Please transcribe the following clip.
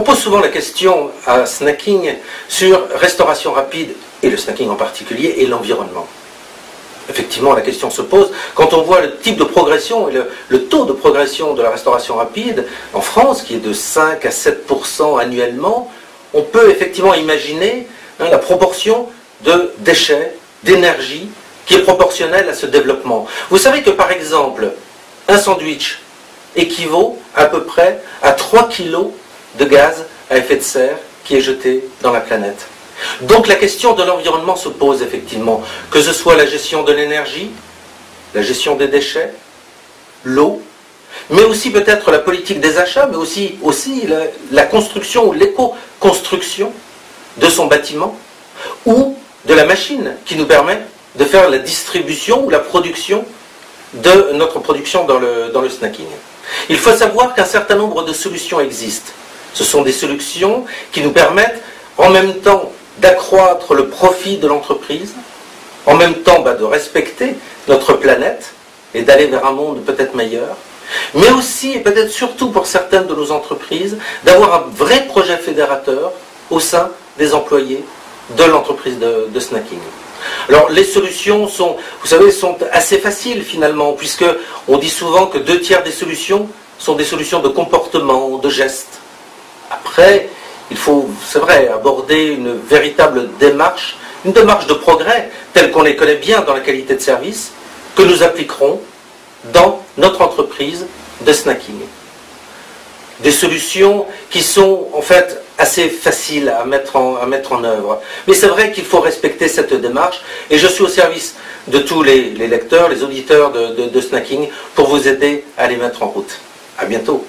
pose souvent la question à Snacking sur restauration rapide, et le snacking en particulier, et l'environnement. Effectivement, la question se pose. Quand on voit le type de progression et le taux de progression de la restauration rapide en France, qui est de 5 à 7% annuellement, on peut effectivement imaginer la proportion de déchets, d'énergie, qui est proportionnelle à ce développement. Vous savez que par exemple, un sandwich équivaut à peu près à 3 kg de gaz à effet de serre qui est jeté dans la planète. Donc la question de l'environnement se pose effectivement, que ce soit la gestion de l'énergie, la gestion des déchets, l'eau, mais aussi peut-être la politique des achats, mais aussi la construction ou l'éco-construction de son bâtiment, ou de la machine qui nous permet de faire la distribution ou la production de notre production dans le snacking. Il faut savoir qu'un certain nombre de solutions existent. Ce sont des solutions qui nous permettent en même temps d'accroître le profit de l'entreprise, en même temps de respecter notre planète et d'aller vers un monde peut-être meilleur, mais aussi et peut-être surtout pour certaines de nos entreprises, d'avoir un vrai projet fédérateur au sein des employés de l'entreprise de snacking. Alors les solutions sont, vous savez, sont assez faciles finalement, puisque on dit souvent que 2/3 des solutions sont des solutions de comportement, de gestes. Après, il faut, c'est vrai, aborder une véritable démarche, une démarche de progrès, telle qu'on les connaît bien dans la qualité de service, que nous appliquerons dans notre entreprise de snacking. Des solutions qui sont en fait assez faciles à mettre en œuvre. Mais c'est vrai qu'il faut respecter cette démarche, et je suis au service de tous les lecteurs, les auditeurs de snacking, pour vous aider à les mettre en route. À bientôt.